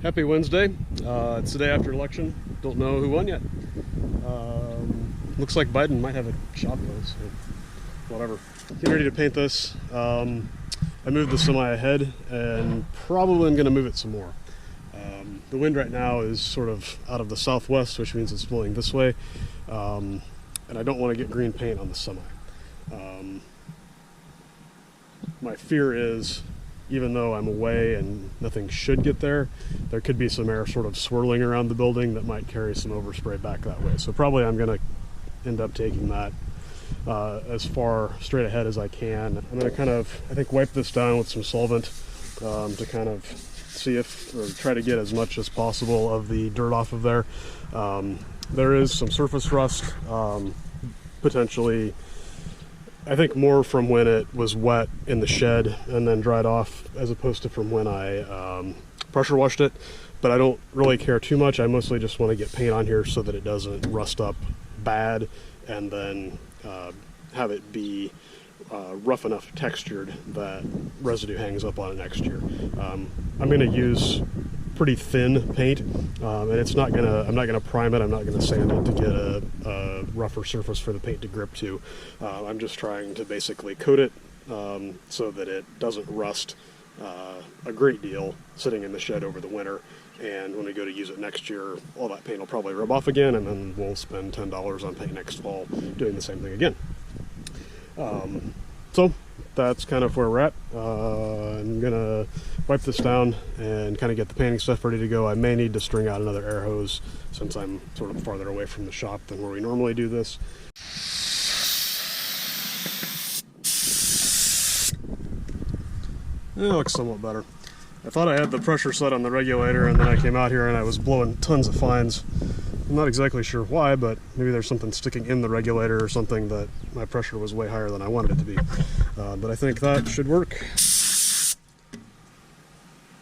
Happy Wednesday. It's the day after election. Don't know who won yet. Looks like Biden might have a shot though, so whatever. Getting ready to paint this. I moved the semi ahead and probably I'm going to move it some more. The wind right now is sort of out of the southwest, which means it's blowing this way. And I don't want to get green paint on the semi. My fear is, even though I'm away and nothing should get there, there could be some air sort of swirling around the building that might carry some overspray back that way. So probably I'm going to end up taking that as far straight ahead as I can. I'm going to kind of, I think, wipe this down with some solvent to kind of see if, or try to get as much as possible of the dirt off of there. There is some surface rust, potentially, I think more from when it was wet in the shed and then dried off, as opposed to from when I pressure washed it. But I don't really care too much. I mostly just want to get paint on here so that it doesn't rust up bad, and then have it be rough enough textured that residue hangs up on it next year. I'm going to use pretty thin paint, and it's not gonna, I'm not gonna prime it, I'm not gonna sand it to get a rougher surface for the paint to grip to. I'm just trying to basically coat it so that it doesn't rust a great deal sitting in the shed over the winter, and when we go to use it next year, all that paint will probably rub off again, and then we'll spend $10 on paint next fall doing the same thing again. So that's kind of where we're at. I'm gonna wipe this down and kind of get the painting stuff ready to go. I may need to string out another air hose since I'm sort of farther away from the shop than where we normally do this. It looks somewhat better. I thought I had the pressure set on the regulator, and then I came out here and I was blowing tons of fines. I'm not exactly sure why, but maybe there's something sticking in the regulator or something that my pressure was way higher than I wanted it to be. But I think that should work.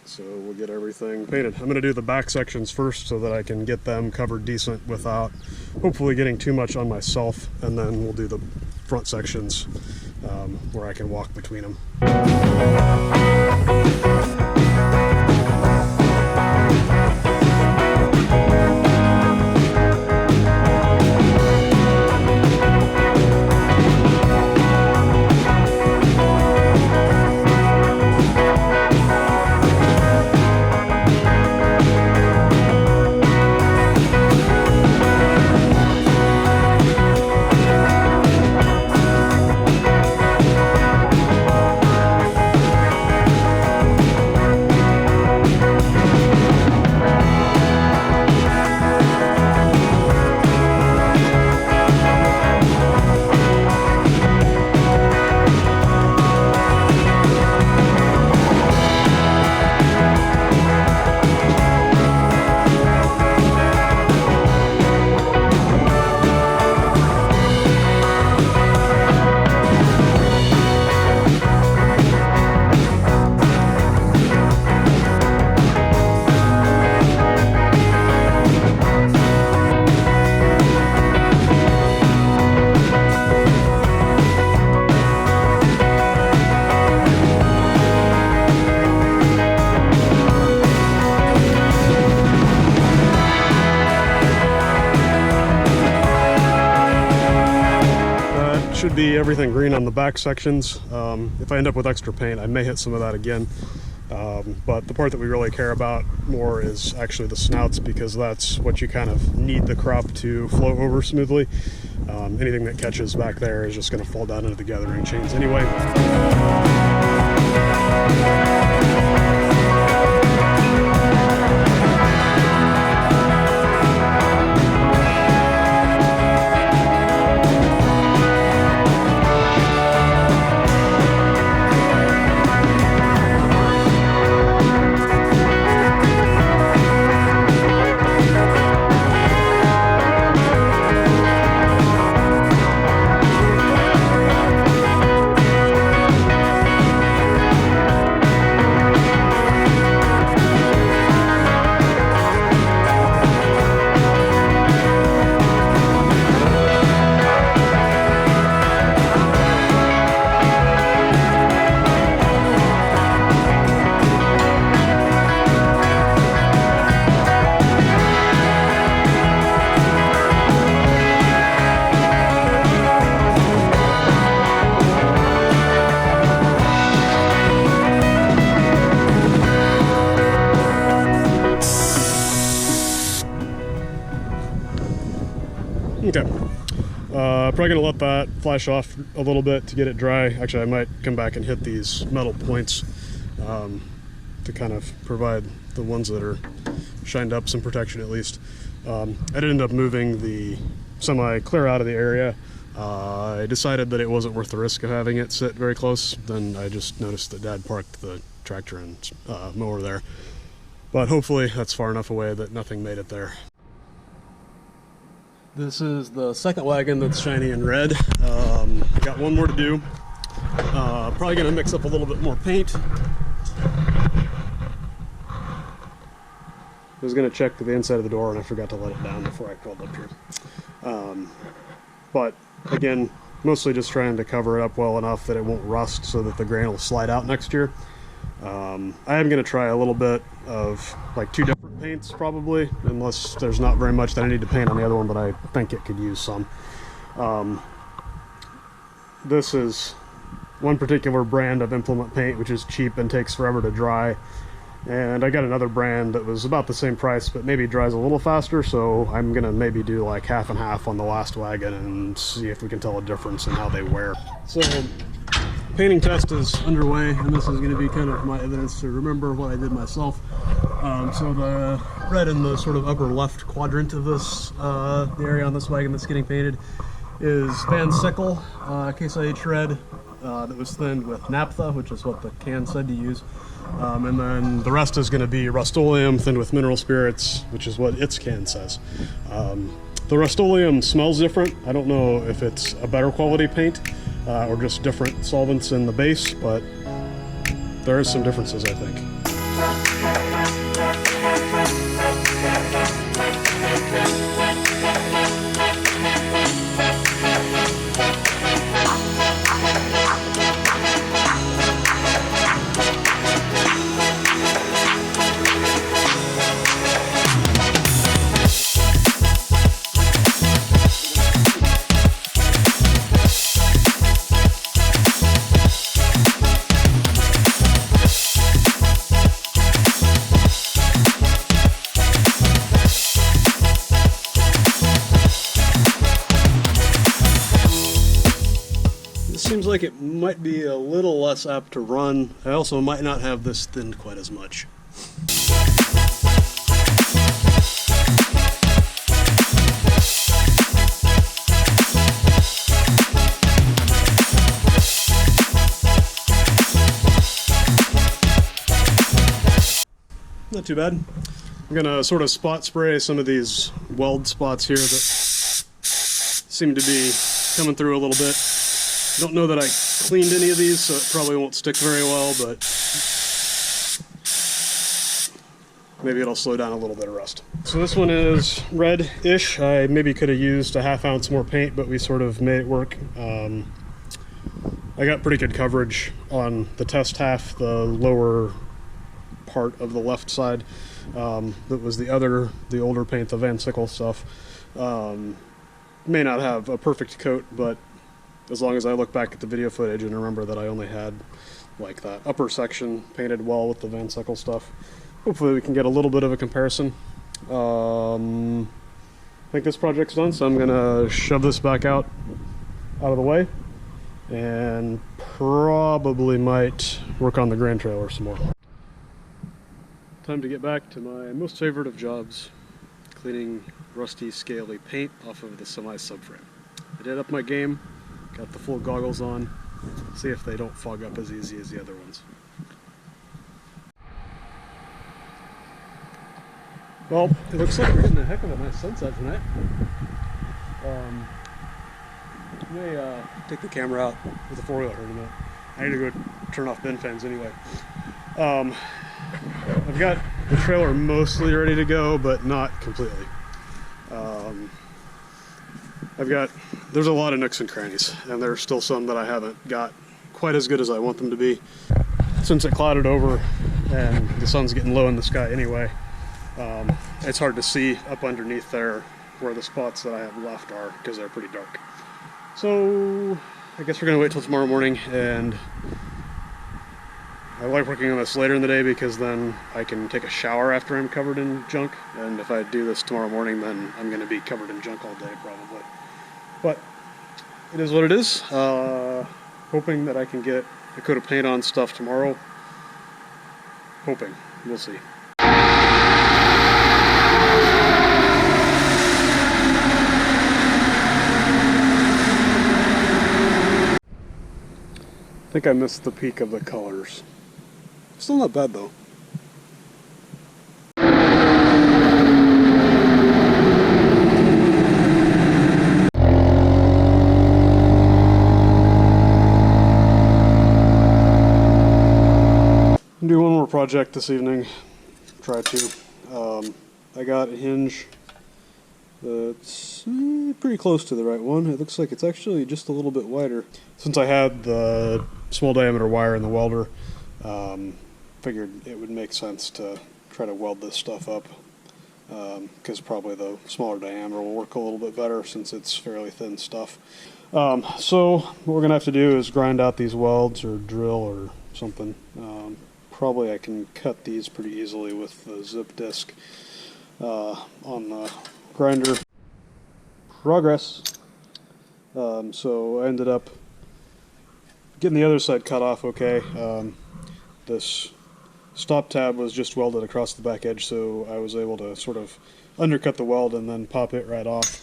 So we'll get everything painted. I'm going to do the back sections first so that I can get them covered decent without hopefully getting too much on myself, and then we'll do the front sections where I can walk between them. Should be everything green on the back sections. If I end up with extra paint, I may hit some of that again. But the part that we really care about more is actually the snouts, because that's what you kind of need the crop to flow over smoothly. Anything that catches back there is just going to fall down into the gathering chains anyway. Okay. Probably gonna let that flash off a little bit to get it dry. Actually, I might come back and hit these metal points to kind of provide the ones that are shined up some protection at least. I did end up moving the semi clear out of the area. I decided that it wasn't worth the risk of having it sit very close. Then I just noticed that Dad parked the tractor and mower there. But hopefully that's far enough away that nothing made it there. This is the second wagon that's shiny and red. Got one more to do. Probably gonna mix up a little bit more paint. I was gonna check to the inside of the door and I forgot to let it down before I pulled up here. But again, mostly just trying to cover it up well enough that it won't rust so that the grain will slide out next year. I am going to try a little bit of like 2 different paints probably, unless there's not very much that I need to paint on the other one, but I think it could use some. This is one particular brand of implement paint which is cheap and takes forever to dry. And I got another brand that was about the same price, but maybe dries a little faster, so I'm gonna maybe do like half and half on the last wagon and see if we can tell a difference in how they wear. So, painting test is underway, and this is gonna be kind of my evidence to remember what I did myself. So the red in the sort of upper left quadrant of this, the area on this wagon that's getting painted, is Van Sickle Case IH red that was thinned with naphtha, which is what the can said to use. And then the rest is going to be Rust-Oleum thinned with mineral spirits, which is what its can says. The Rust-Oleum smells different. I don't know if it's a better quality paint or just different solvents in the base, but there is some differences, I think. Seems like it might be a little less apt to run. I also might not have this thinned quite as much. Not too bad. I'm gonna sort of spot spray some of these weld spots here that seem to be coming through a little bit. Don't know that I cleaned any of these, so it probably won't stick very well, but maybe it'll slow down a little bit of rust. So this one is red-ish. I maybe could have used a ½ ounce more paint, but we sort of made it work. I got pretty good coverage on the test half, the lower part of the left side. That was the older paint, the Van Sickle stuff. May not have a perfect coat, but as long as I look back at the video footage and remember that I only had like that upper section painted well with the Van Sickle stuff, hopefully we can get a little bit of a comparison. I think this project's done, so I'm gonna shove this back out of the way and probably might work on the grain trailer some more. Time to get back to my most favorite of jobs, cleaning rusty, scaly paint off of the semi subframe. I did up my game. Got the full goggles on, see if they don't fog up as easy as the other ones. Well, it looks like we're getting a heck of a nice sunset tonight. I may take the camera out with the 4-wheeler in a minute. I need to go turn off bin fans anyway. I've got the trailer mostly ready to go, but not completely. There's a lot of nooks and crannies, and there's still some that I haven't got quite as good as I want them to be. Since it clouded over and the sun's getting low in the sky anyway, it's hard to see up underneath there where the spots that I have left are, because they're pretty dark. So I guess we're gonna wait till tomorrow morning and I like working on this later in the day because then I can take a shower after I'm covered in junk. And if I do this tomorrow morning, then I'm going to be covered in junk all day probably. But it is what it is. Hoping that I can get a coat of paint on stuff tomorrow. Hoping. We'll see. I think I missed the peak of the colors. Still not bad though. Do one more project this evening. Try to. I got a hinge that's pretty close to the right one. It looks like it's actually just a little bit wider. Since I had the small diameter wire in the welder, figured it would make sense to try to weld this stuff up, because probably the smaller diameter will work a little bit better since it's fairly thin stuff. So what we're going to have to do is grind out these welds or drill or something. Probably I can cut these pretty easily with the zip disc on the grinder. Progress. So I ended up getting the other side cut off okay. This stop tab was just welded across the back edge, so I was able to sort of undercut the weld and then pop it right off.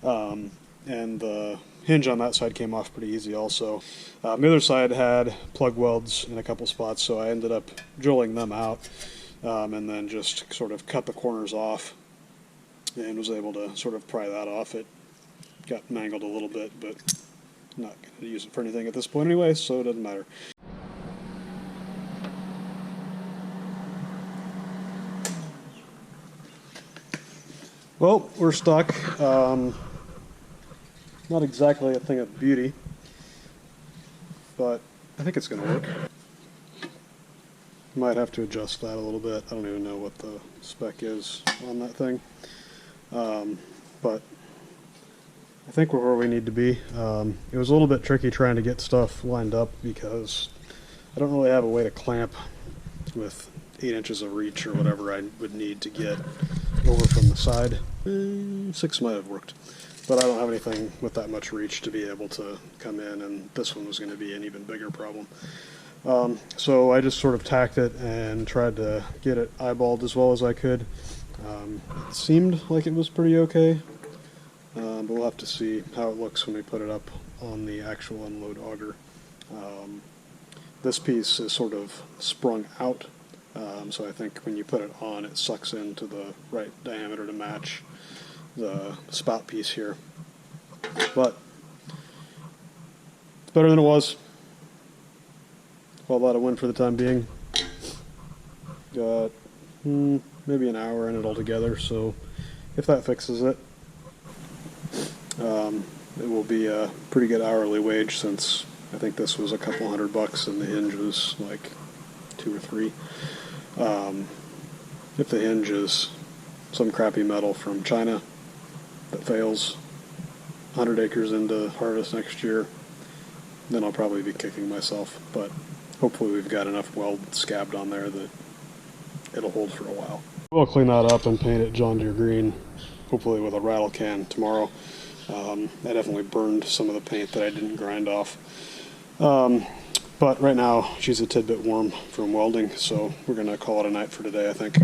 And the hinge on that side came off pretty easy also. The other side had plug welds in a couple spots, so I ended up drilling them out and then just sort of cut the corners off and was able to sort of pry that off. It got mangled a little bit, but I'm not going to use it for anything at this point anyway, so it doesn't matter. Well, we're stuck. Not exactly a thing of beauty, but I think it's going to work. Might have to adjust that a little bit. I don't even know what the spec is on that thing, but I think we're where we need to be. It was a little bit tricky trying to get stuff lined up because I don't really have a way to clamp with 8 inches of reach or whatever I would need to get over from the side. 6 might have worked, but I don't have anything with that much reach to be able to come in, and this one was going to be an even bigger problem. So I just sort of tacked it and tried to get it eyeballed as well as I could. It seemed like it was pretty okay, but we'll have to see how it looks when we put it up on the actual unload auger. This piece is sort of sprung out, so I think when you put it on, it sucks into the right diameter to match the spout piece here. But it's better than it was. Well, a lot of wind for the time being. Got maybe an hour in it altogether, so if that fixes it, it will be a pretty good hourly wage, since I think this was a couple $100 and the hinge was like 2 or 3. If the hinge is some crappy metal from China that fails 100 acres into harvest next year, then I'll probably be kicking myself, but hopefully we've got enough weld scabbed on there that it'll hold for a while. We'll clean that up and paint it John Deere green, hopefully with a rattle can tomorrow. I definitely burned some of the paint that I didn't grind off. But right now she's a tidbit warm from welding, so we're going to call it a night for today, I think.